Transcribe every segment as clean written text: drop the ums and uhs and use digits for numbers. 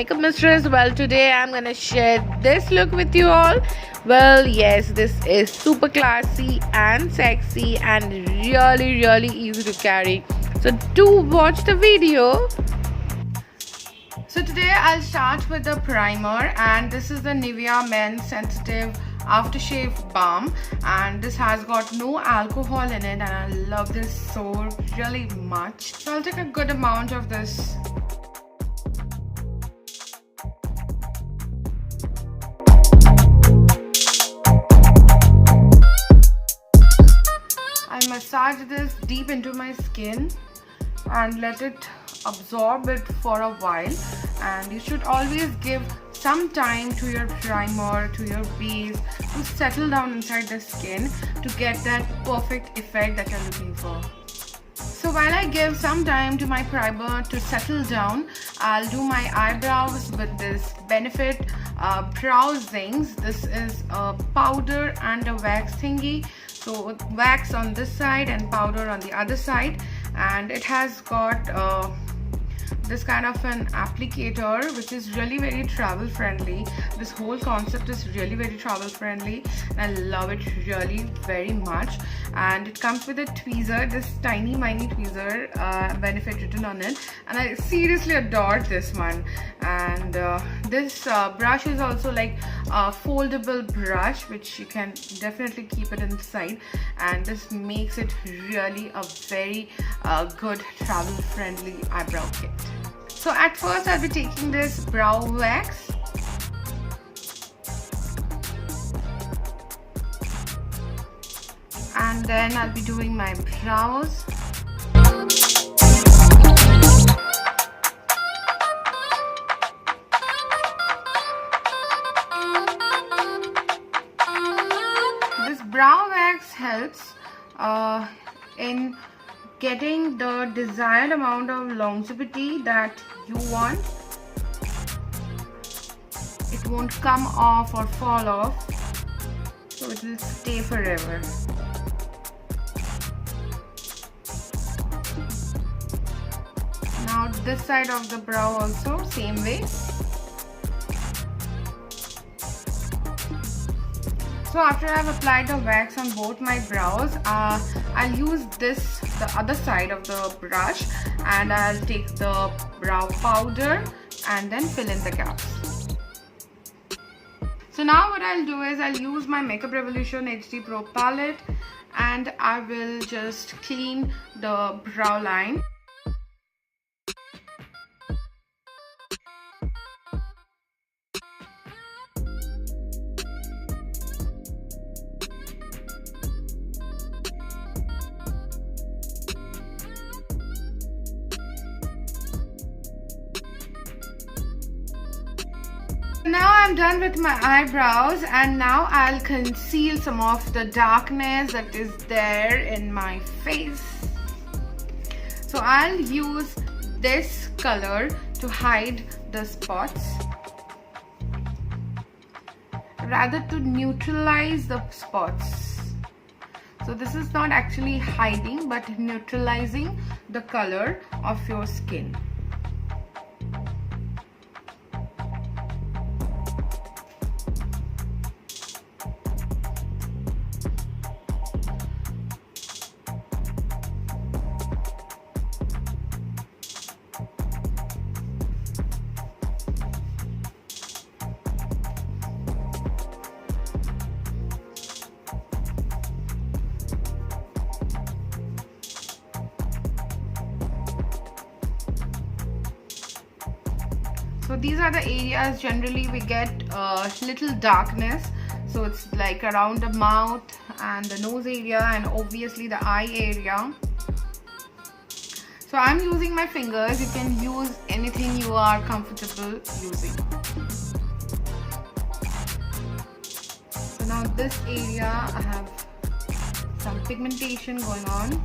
makeup mistress. Well, today I'm gonna share this look with you all. Well, yes, this is super classy and sexy and really easy to carry. So do watch the video. So today I'll start with the primer, and this is the Nivea Men Sensitive Aftershave Balm, and this has got no alcohol in it, and I love this so really much. So I'll take a good amount of this. I'll massage this deep into my skin and let it absorb it for a while. And you should always give some time to your primer, to your base, to settle down inside the skin to get that perfect effect that you're looking for. So while I give some time to my primer to settle down, I'll do my eyebrows with this Benefit Brow Zings. This is a powder and a wax thingy. So wax on this side and powder on the other side, and it has got this kind of an applicator which is really very travel friendly. This whole concept is really very travel friendly and I love it really very much. And it comes with a tweezer, this tiny tweezer, Benefit written on it, and I seriously adore this one. And this brush is also like a foldable brush which you can definitely keep it inside, and this makes it really a very good travel friendly eyebrow kit. So at first I'll be taking this brow wax and then I'll be doing my brows. This brow wax helps in getting the desired amount of longevity that you want. It won't come off or fall off, so it will stay forever. Now this side of the brow also, same way. So after I have applied the wax on both my brows, I'll use this, the other side of the brush, and I'll take the brow powder and then fill in the gaps. So now what I'll do is I'll use my Makeup Revolution HD Pro palette and I will just clean the brow line. Now I'm done with my eyebrows, and now I'll conceal some of the darkness that is there in my face. So I'll use this color to hide the spots, rather to neutralize the spots. So this is not actually hiding but neutralizing the color of your skin. So these are the areas generally we get little darkness. So it's like around the mouth and the nose area and obviously the eye area. So I'm using my fingers. You can use anything you are comfortable using. So now this area I have some pigmentation going on.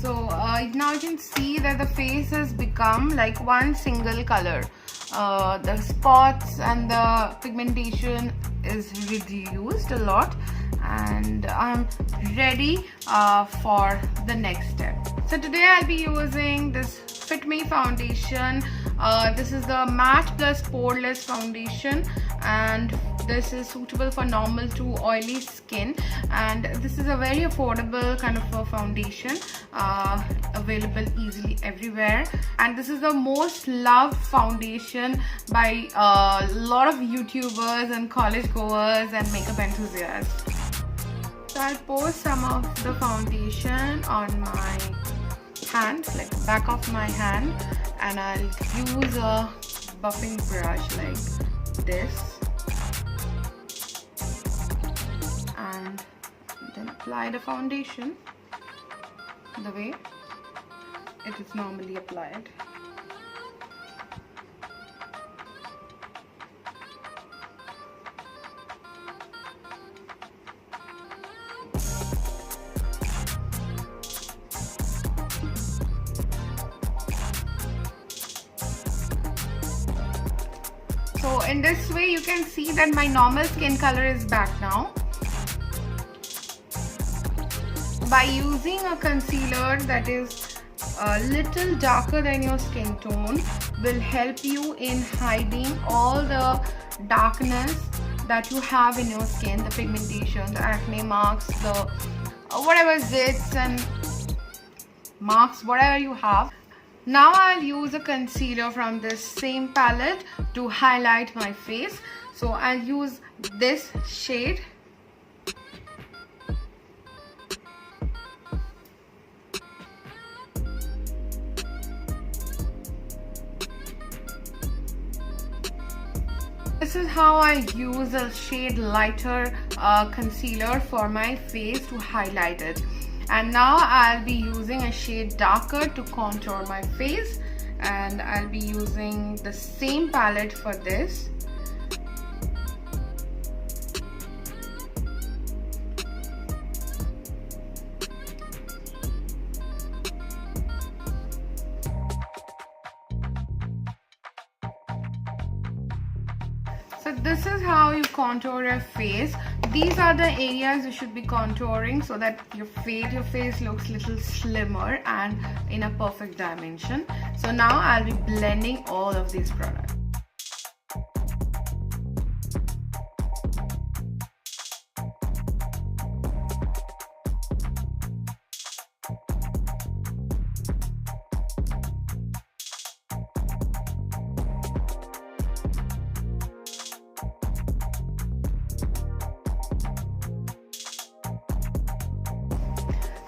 So now you can see that the face has become like one single color. The spots and the pigmentation is reduced a lot, and I'm ready for the next step. So today I'll be using this Fit Me foundation. This is the matte plus poreless foundation, and this is suitable for normal to oily skin, and this is a very affordable kind of a foundation, available easily everywhere, and this is the most loved foundation by a lot of YouTubers and college goers and makeup enthusiasts. So I'll pour some of the foundation on my hand, like the back of my hand, and I'll use a buffing brush like this, and then apply the foundation the way it is normally applied. So in this way you can see that my normal skin color is back now. By using a concealer that is a little darker than your skin tone will help you in hiding all the darkness that you have in your skin, the pigmentation, the acne marks, the whatever zits and marks, whatever you have. Now I'll use a concealer from this same palette to highlight my face. So I'll use this shade. This is how I use a shade lighter concealer for my face to highlight it. And now I'll be using a shade darker to contour my face, and I'll be using the same palette for this. So this is how you contour your face. These are the areas you should be contouring so that your face looks a little slimmer and in a perfect dimension. So now I'll be blending all of these products.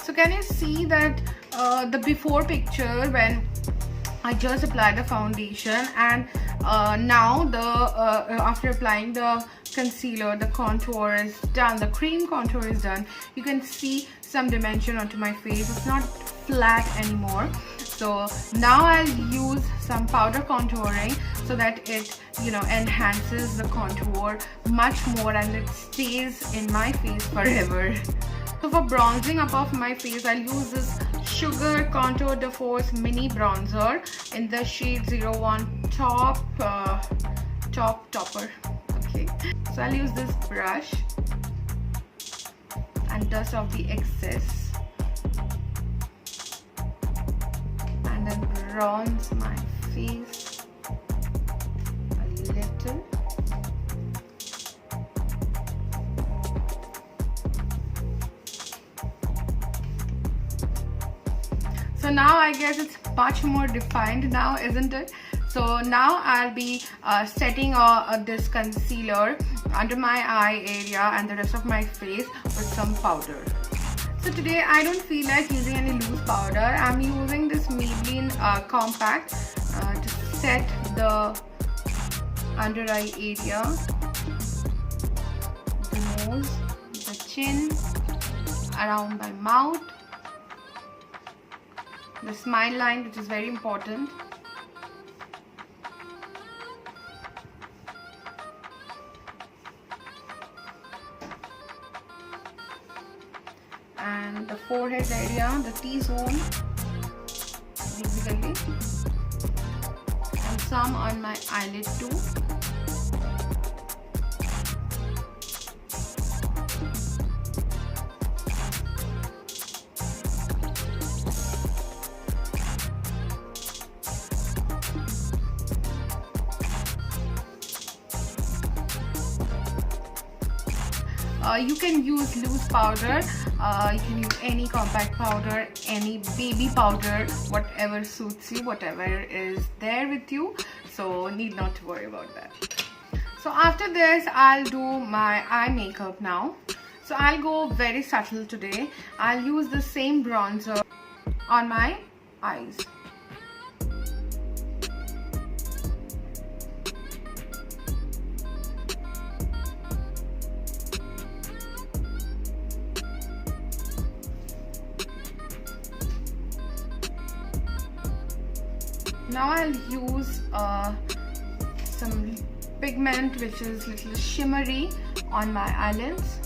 So can you see that the before picture when I just applied the foundation, and now after applying the concealer, the contour is done, the cream contour is done. You can see some dimension onto my face. It's not flat anymore. So now I'll use some powder contouring so that it enhances the contour much more and it stays in my face forever. So for bronzing up of my face, I'll use this Sugar Contour de Force Mini Bronzer in the shade 01 Topper. Okay, so I'll use this brush and dust off the excess, and then bronze my face a little. So now I guess it's much more defined now, isn't it? So now I'll be setting this concealer under my eye area and the rest of my face with some powder. So today I don't feel like using any loose powder. I'm using this Maybelline Compact to set the under eye area, the nose, the chin, around my mouth, the smile line, which is very important, and the forehead area, the T-zone basically, and some on my eyelid too. You can use loose powder, you can use any compact powder, any baby powder, whatever suits you, whatever is there with you, so need not to worry about that. So after this I'll do my eye makeup now. So I'll go very subtle today. I'll use the same bronzer on my eyes. Now I'll use some pigment which is little shimmery on my eyelids.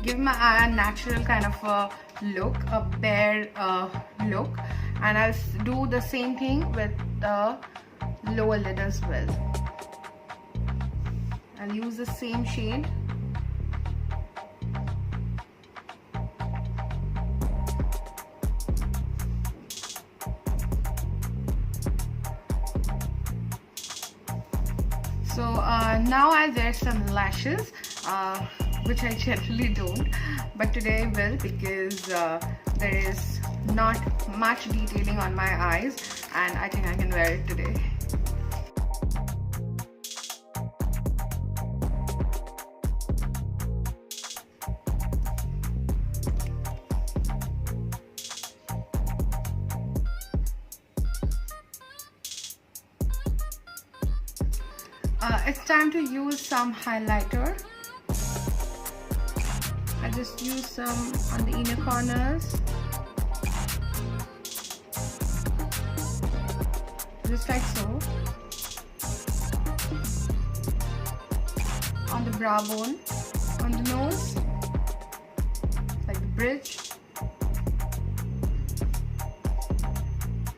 Give my eye a natural kind of a look, a bare look, and I'll do the same thing with the lower lid as well. I'll use the same shade. So now I'll wear some lashes, which I generally don't, but today I will, because there is not much detailing on my eyes and I think I can wear it today. It's time to use some highlighter. I just use some on the inner corners, just like so, on the brow bone, on the nose, like the bridge,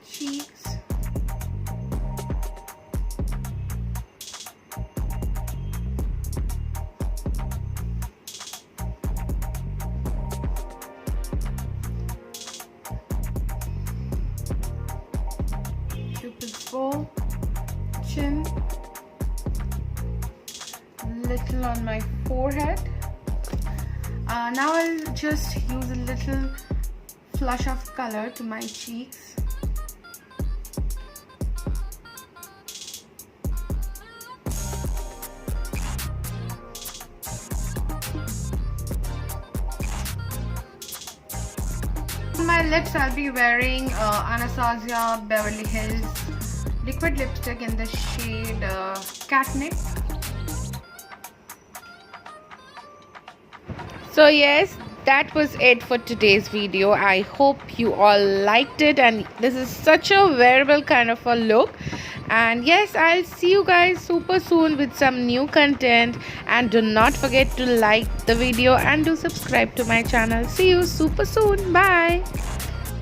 cheeks, Cupid's bow, chin, little on my forehead. Now I'll just use a little flush of color to my cheeks. On my lips I'll be wearing Anastasia Beverly Hills liquid lipstick in the shade Catnip. So yes, that was it for today's video. I hope you all liked it, and this is such a wearable kind of a look. And yes, I'll see you guys super soon with some new content, and do not forget to like the video and do subscribe to my channel. See you super soon. Bye.